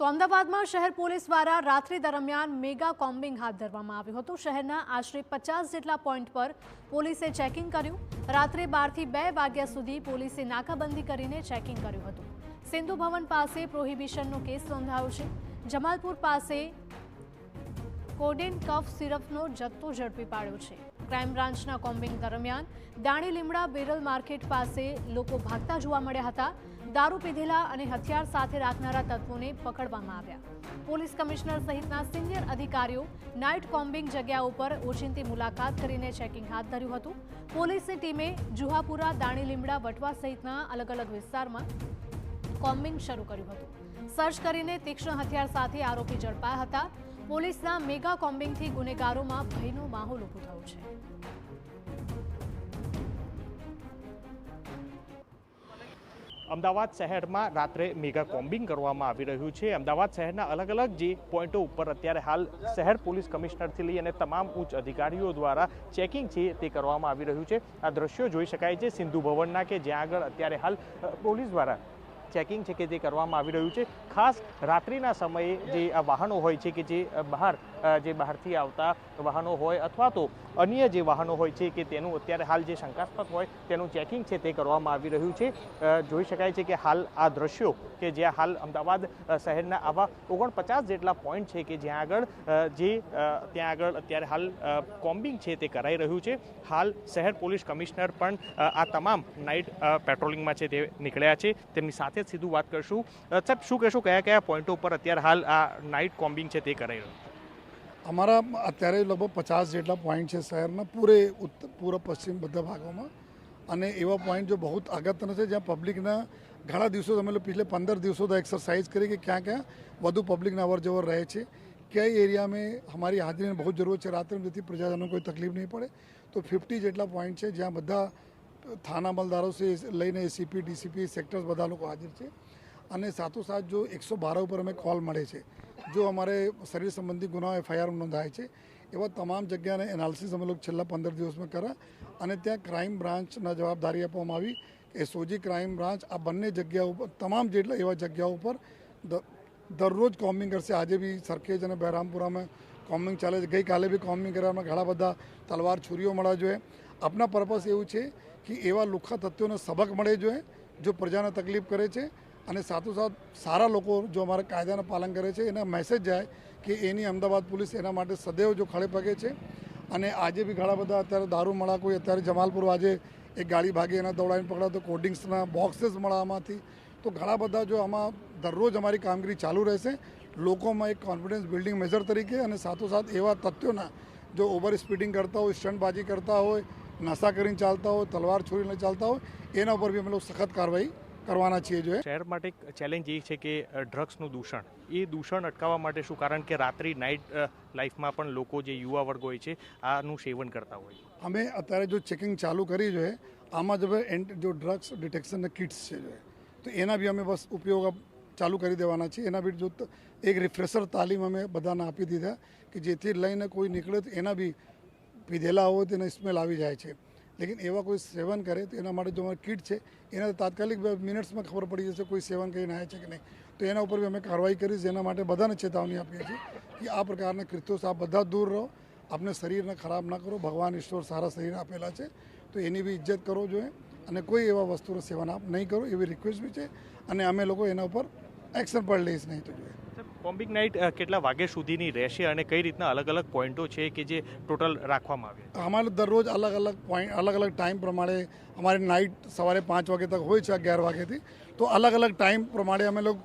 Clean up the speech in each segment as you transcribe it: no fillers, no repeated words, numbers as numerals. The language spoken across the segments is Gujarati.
તો અમદાવાદમાં શહેર પોલીસ દ્વારા રાત્રિ દરમિયાન મેગા કોમ્બિંગ હાથ ધરવામાં આવ્યું હતું। શહેરના આશરે 50 જેટલા પોઈન્ટ પર પોલીસે ચેકિંગ કર્યું। રાત્રે 12 થી 2 વાગ્યા સુધી પોલીસે નાકાબંધી કરીને ચેકિંગ કર્યું હતું। સિંધુ ભવન પાસે પ્રોહિબિશનનો કેસ નોંધાયો છે। જમાલપુર પાસે કોડેન કફ સિરપનો જથ્થો ઝડપી પાડ્યો છે। ક્રાઇમ બ્રાન્ચના કોમ્બિંગ દરમિયાન દાણી લીમડા બેરલ માર્કેટ પાસે લોકો ભાગતા જોવા મળ્યા હતા। દારૂ પીધેલા અને હથિયાર સાથે રાખનારા તત્વોને પકડવામાં આવ્યા। પોલીસ કમિશનર સહિતના સિનિયર અધિકારીઓ નાઇટ કોમ્બિંગ જગ્યા ઉપર ઓચિંતી મુલાકાત કરીને ચેકિંગ હાથ ધર્યું હતું। પોલીસની ટીમે જુહાપુરા, દાણી લીમડા, વટવા સહિતના અલગ અલગ વિસ્તારમાં કોમ્બિંગ શરૂ કર્યું હતું। સર્ચ કરીને તીક્ષ્ણ હથિયાર સાથે આરોપી ઝડપાયા હતા। પોલીસના મેગા કોમ્બિંગથી ગુનેગારોમાં ભયનો માહોલ ઊભો થયો છે। અમદાવાદ શહેરમાં રાત્રે મેગા કોમ્બિંગ કરવામાં આવી રહ્યું છે। અમદાવાદ શહેરના અલગ અલગ જે પોઈન્ટો ઉપર અત્યારે હાલ શહેર પોલીસ કમિશનરથી લઈ અને તમામ ઉચ્ચ અધિકારીઓ દ્વારા ચેકિંગ છે તે કરવામાં આવી રહ્યું છે। આ દ્રશ્યો જોઈ શકાય છે સિંધુ ભવનના કે જ્યાં આગળ અત્યારે હાલ પોલીસ દ્વારા ચેકિંગ છે કે તે કરવામાં આવી રહ્યું છે। ખાસ રાત્રિના સમયે જે આ વાહનો હોય છે કે જે બહારથી આવતા વાહનો હોય અથવા તો અન્ય જે વાહનો હોય છે કે તેનું અત્યારે હાલ જે શંકાસ્પદ હોય તેનું ચેકિંગ છે તે કરવામાં આવી રહ્યું છે। જોઈ શકાય છે કે હાલ આ દ્રશ્યો કે જ્યાં હાલ અમદાવાદ શહેરના આવા 49 જેટલા પોઈન્ટ છે કે જ્યાં આગળ ત્યાં આગળ અત્યારે હાલ કોમ્બિંગ છે તે કરાઈ રહ્યું છે। હાલ શહેર પોલીસ કમિશનર પણ આ તમામ નાઇટ પેટ્રોલિંગમાં છે તે નીકળ્યા છે। તેમની સાથે સીધું વાત કરશું। સાહેબ, શું કહેશો, કયા કયા પોઈન્ટો ઉપર અત્યારે હાલ આ નાઇટ કોમ્બિંગ છે તે કરાઈ રહ્યું? અમારા અત્યારે લગભગ 50 જેટલા પોઈન્ટ છે શહેરના પૂર્વ પશ્ચિમ બધા ભાગોમાં, અને એવા પોઈન્ટ જો બહુ અગત્યના છે જ્યાં પબ્લિકના ઘણા દિવસો અમે લોકો पिछले 15 દિવસો तो एक्सरसाइज करी कि क्या क्या વધુ પબ્લિકના અવર જવર રહે છે, કઈ એરિયા में हमारी हाजिरी बहुत जरूरत है रात्रि में, જેથી પ્રજાજનો કોઈ તકલીફ નહીં પડે। તો 50 જેટલા પોઈન્ટ છે જ્યાં બધા थाना अमलदारों से લઈને एसीपी डीसीपी सेक्टर्स બધા લોકો હાજર છે। અને સાથોસાથ જો 112 ઉપર અમે કોલ મળે છે, જો અમારે શરીર સંબંધી ગુનાઓ FIR નોંધાય છે, એવા તમામ જગ્યાને એનાલિસિસ અમે લોકો છેલ્લા 15 દિવસમાં કર્યા અને ત્યાં ક્રાઇમ બ્રાન્ચના જવાબદારી આપવામાં આવી। SOG ક્રાઇમ બ્રાન્ચ આ બંને જગ્યા ઉપર તમામ જેટલા એવા જગ્યાઓ ઉપર દરરોજ કોમ્બિંગ કરશે। આજે બી સરખેજ અને બહેરામપુરામાં કોમ્બિંગ ચાલે છે। ગઈકાલે બી કોમ્બિંગ કરવામાં ઘણા બધા તલવાર છુરીઓ મળવા જોઈએ। આપના પર્પસ એવું છે કે એવા લુખ્ખા તત્વોને સબક મળે જોઈએ જો પ્રજાને તકલીફ કરે છે, અને સાથોસાથ સારા લોકો જો અમારા કાયદાનું પાલન કરે છે એના મેસેજ જાય કે એની અમદાવાદ પોલીસ એના માટે સદૈવ જો ખડે પગે છે। અને આજે બી ઘણા બધા અત્યારે દારૂ મળા, કોઈ અત્યારે જમાલપુર આજે એક ગાડી ભાગી એના દોડાઈને પકડા તો કોલ્ડ્રિંક્સના બોક્सेस મળા આમાંથી। તો ઘણા બધા જો આમાં દરરોજ અમારી કામગીરી ચાલુ રહેશે લોકોમાં એક કોન્ફિડન્સ બિલ્ડિંગ મેજર તરીકે, અને સાથોસાથ એવા તથ્યોના જો ઓવર સ્પીડિંગ કરતા હોય, સ્ટંટબાજી કરતા હોય, નશા કરીને ચાલતા હોય, તલવાર છોડીને ચાલતા હોય, એના ઉપર બી અમે લોકો સખત કાર્યવાહી કરવાના છીએ। જો શહેર માટે ચેલેન્જ એ છે કે ડ્રગ્સનું દૂષણ, એ દૂષણ અટકાવવા માટે શું, કારણ કે રાત્રિ નાઇટ લાઈફમાં પણ લોકો જે યુવા વર્ગ હોય છે આનું સેવન કરતા હોય। અમે અત્યારે જો ચેકિંગ ચાલુ કરી જોઈએ આમાં જો ડ્રગ્સ ડિટેક્શનના કિટ્સ છે તો એના બી અમે બસ ઉપયોગ ચાલુ કરી દેવાના છીએ। એના બી જો એક રિફ્રેશર તાલીમ અમે બધાને આપી દીધા કે જેથી લઈને કોઈ નીકળે તો એના બી પીધેલા હોય તેને સ્મેલ આવી જાય છે, लेकिन एवं कोई सेवन करे तो एना जो हमारे किट है एना तात्कालिक मिनिट्स में खबर पड़ी जैसे कोई सेवन कहीं आए कि नहीं, तो एना ऊपर भी अमे कार्रवाई करी। एना माटे बधाने चेतावनी आपीए छीए कि आ प्रकारना कृत्यों से आप बधा दूर रहो, अपने शरीर ने खराब ना करो। भगवान ईश्वर सारा शरीर आपेला है तो एनी भी इज्जत करो जो है, अने कोई एवा वस्तुओं सेवन आप नहीं करो एवी रिक्वेस्ट भी है, अने अमे लोग एना ऊपर एक्शन पर लईश नहीं तो जो કોમ્બિંગ નાઇટ કેટલા વાગ્યા સુધીની રહેશે અને કઈ રીતના અલગ અલગ પોઈન્ટો છે કે જે ટોટલ રાખવામાં આવે? हमारे दररोज अलग अलग पॉइंट अलग अलग टाइम प्रमाणे हमारे नाइट सवारे 5 वागे तक हो 11 वागे थी, तो अलग अलग टाइम प्रमाणे हमें लोग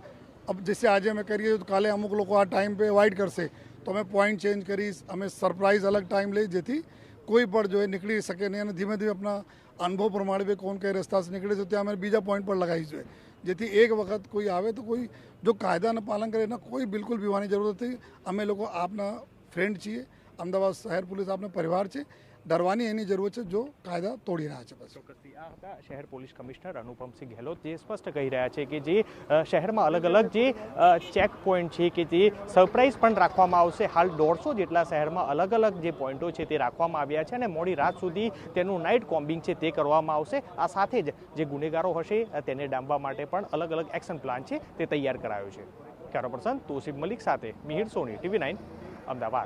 अब जैसे आज हमें करिए तो काले अमुक लोग आ टाइम पे अवॉइड करसे तो हमें पॉइंट चेंज करी, हमें सरप्राइज अलग टाइम ले जेथी कोई पर जो है निकली सके नहीं, અને ધીમે ધીમે अपना अनुभव प्रमाणे भी कौन कई रस्ता से निकले तो ત્યાં અમે બીજા પોઈન્ટ પર લગાવી જોઈએ જેથી એક વખત કોઈ આવે તો કોઈ જો કાયદાનું પાલન કરે એના કોઈ બિલકુલ બીવાની જરૂરત નથી। અમે લોકો આપના ફ્રેન્ડ છીએ, અમદાવાદ શહેર પોલીસ આપનો પરિવાર છે, ડરવાની એની જરૂર છે જો કાયદા તોડી રહ્યા છે। બસ આ હતા શહેર પોલીસ કમિશનર અનુપમસિંહ ગેહલોત, જે સ્પષ્ટ કહી રહ્યા છે કે જે શહેરમાં અલગ અલગ જે ચેક પોઈન્ટ છે કે જે સરપ્રાઇઝ પણ રાખવામાં આવશે। હાલ 150 જેટલા શહેરમાં અલગ અલગ જે પોઈન્ટો છે તે રાખવામાં આવ્યા છે અને મોડી રાત સુધી તેનું નાઇટ કોમ્બિંગ છે તે કરવામાં આવશે। આ સાથે જ જે ગુનેગારો હશે તેને ડામવા માટે પણ અલગ અલગ એક્શન પ્લાન છે તે તૈયાર કરાયો છે। કેમેરા પર્સન તોસીફ મલિક સાથે મિહિર સોની, TV9 અમદાવાદ.